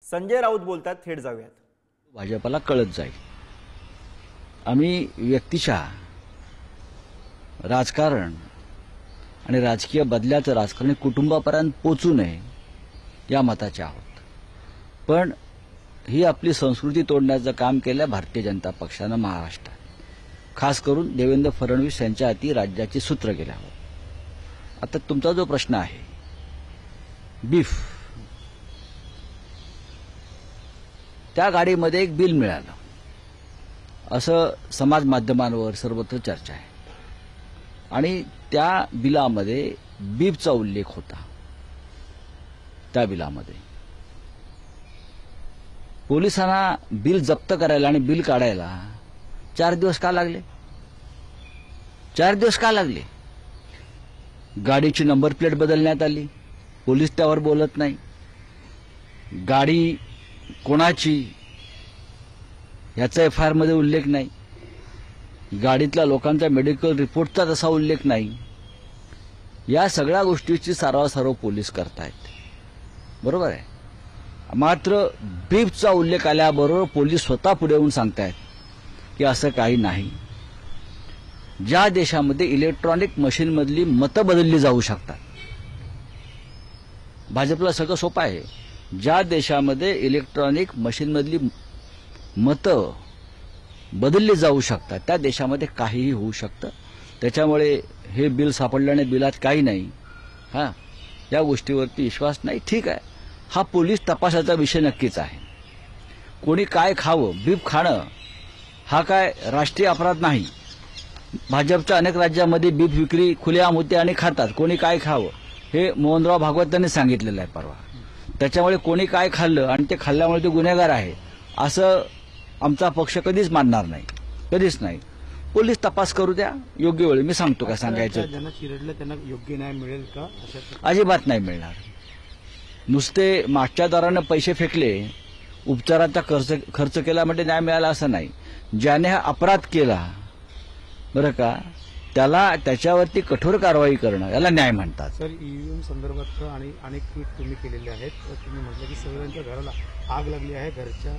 संजय राऊत बोलतात, थेट जाऊयात। भाजपला कळत जाईल। आम्ही व्यक्तिशः राजकारण आणि राजकीय बदल्याचं राजकारण कुटुंबापर्यंत पोचू नये या मताचे आहोत। पण ही आपली संस्कृती तोडण्याचं काम केलं भारतीय जनता पक्षानं महाराष्ट्रात, खास करून देवेंद्र फडणवीस यांच्या हाती राज्याची सूत्र गेल्यावर। आता तुमचा जो प्रश्न आहे बीफ, त्या गाडीमध्ये एक बिल मिळालं असं समाज माध्यमांवर सर्वत्र चर्चा आहे आणि त्या बिलामध्ये बीफचा उल्लेख होता। त्या बिलामध्ये पोलिसांना बिल जप्त करायला आणि बिल काढायला 4 दिवस का लागले? 4 दिवस का लागले? गाडीची नंबर प्लेट बदलण्यात आली, पोलीस त्यावर बोलत नाही। गाडी कोणाची याचा एफआयआर मध्ये उल्लेख नाही, गाडीतल्या लोकांचा मेडिकल रिपोर्टचा तसा उल्लेख नाही। या सगळ्या गोष्टीची सारवासारव पोलीस करतायत, बरोबर आहे। मात्र बीफचा उल्लेख आल्याबरोबर पोलीस स्वतः पुढे येऊन सांगतायत की असं काही नाही। ज्या देशामध्ये इलेक्ट्रॉनिक मशीनमधली मतं बदलली जाऊ शकतात, भाजपला सगळं सोपं आहे। ज्या देशामध्ये इलेक्ट्रॉनिक मशीनमधली मतं बदलली जाऊ शकतात त्या देशामध्ये काहीही होऊ शकतं। त्याच्यामुळे हे बिल सापडल्याने बिलात काही नाही, या गोष्टीवरती विश्वास नाही। ठीक आहे, हा पोलीस तपासाचा विषय नक्कीच आहे। कोणी काय खावं, बीफ खाणं हा काय राष्ट्रीय अपराध नाही। भाजपच्या अनेक राज्यामध्ये बीफ विक्री खुलेआम होते आणि खातात। कोणी काय खावं हे मोहनराव भागवत यांनी सांगितलेलं आहे परवा। त्याच्यामुळे कोणी काय खाल्लं आणि ते खाल्ल्यामुळे ते गुन्हेगार आहे असं आमचा पक्ष कधीच मानणार नाही, कधीच नाही। पोलीस तपास करू द्या, योग्य वेळी मी सांगतो काय सांगायचं। ज्यांना चिरडलं त्यांना योग्य न्याय मिळेल का? अजिबात नाही मिळणार। नुसते मागच्या दरानं पैसे फेकले, उपचाराचा खर्च केला म्हणजे न्याय मिळाला असं नाही। ज्याने हा अपराध केला बरं का, त्याला त्याच्यावरती कठोर कारवाई करणं याला न्याय म्हणतात। सर, ईव्हीएम संदर्भात आणि अनेक ट्विट तुम्ही केलेले आहेत। तुम्ही म्हटलं की सगळ्यांच्या घराला आग लागली आहे घरच्या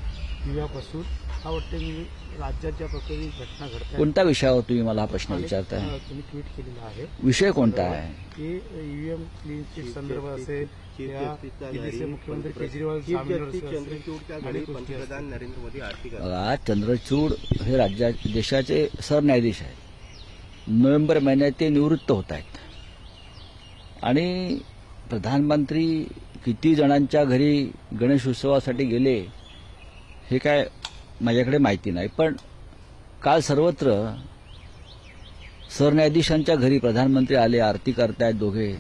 दिव्यापासून। हा वाटतं मी राज्यात ज्या प्रकारे घटना घडतात, कोणत्या विषयावर तुम्ही मला हा प्रश्न विचारताय? तुम्ही ट्विट केलेला आहे, विषय कोणता आहे? की ईव्हीएम क्लीन चिट संदर्भात असेल, दिल्लीचे मुख्यमंत्री केजरीवाल पंतप्रधान नरेंद्र मोदी आर्थिक चंद्रचूड हे देशाचे सरन्यायाधीश आहेत। नोव्हेंबर महिन्यात ते निवृत्त होत आहेत आणि प्रधानमंत्री किती जणांच्या घरी गणेश उत्सवासाठी गेले हे काय माझ्याकडे माहिती नाही। पण काल सर्वत्र सरन्यायाधीशांच्या घरी प्रधानमंत्री आले, आरती करतायत दोघे,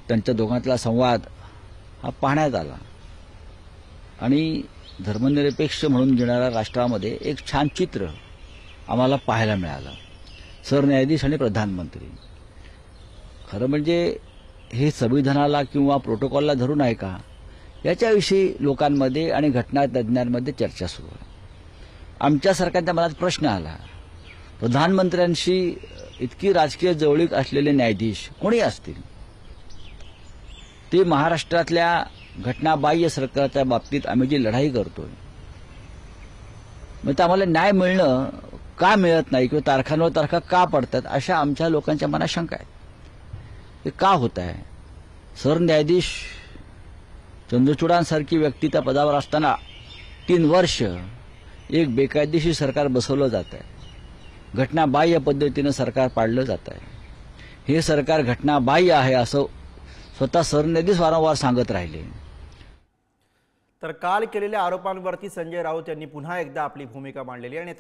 त्यांच्या दोघांतला संवाद हा पाहण्यात आला आणि धर्मनिरपेक्ष म्हणून घेणाऱ्या राष्ट्रामध्ये एक छान चित्र आम्हाला पाहायला मिळालं। सरन्यायाधीश आणि प्रधानमंत्री, खरं म्हणजे हे संविधानाला किंवा प्रोटोकॉलला धरून आहे का याच्याविषयी लोकांमध्ये आणि घटनातज्ञांमध्ये चर्चा सुरू आहे। आमच्यासारख्यांच्या मनात प्रश्न आला, प्रधानमंत्र्यांशी इतकी राजकीय जवळीक असलेले न्यायाधीश कोणी असतील, ते महाराष्ट्रातल्या घटनाबाह्य सरकारच्या बाबतीत आम्ही जी लढाई करतोय मग आम्हाला न्याय मिळणं का मिळत नाही किंवा तारखांवर तारखा का पडतात अशा आमच्या लोकांच्या मनात शंका आहे। हे का होत आहे? सरन्यायाधीश चंद्रचूडांसारखी व्यक्ती त्या पदावर असताना 3 वर्ष एक बेकायदेशीर सरकार बसवलं जात आहे, घटनाबाह्य पद्धतीनं सरकार पाडलं जात आहे। हे सरकार घटनाबाह्य आहे असं स्वतः सरन्यायाधीश वारंवार सांगत राहिले। तर काल केलेल्या आरोपांवरती संजय राऊत यांनी पुन्हा एकदा आपली भूमिका मांडलेली आहे आणि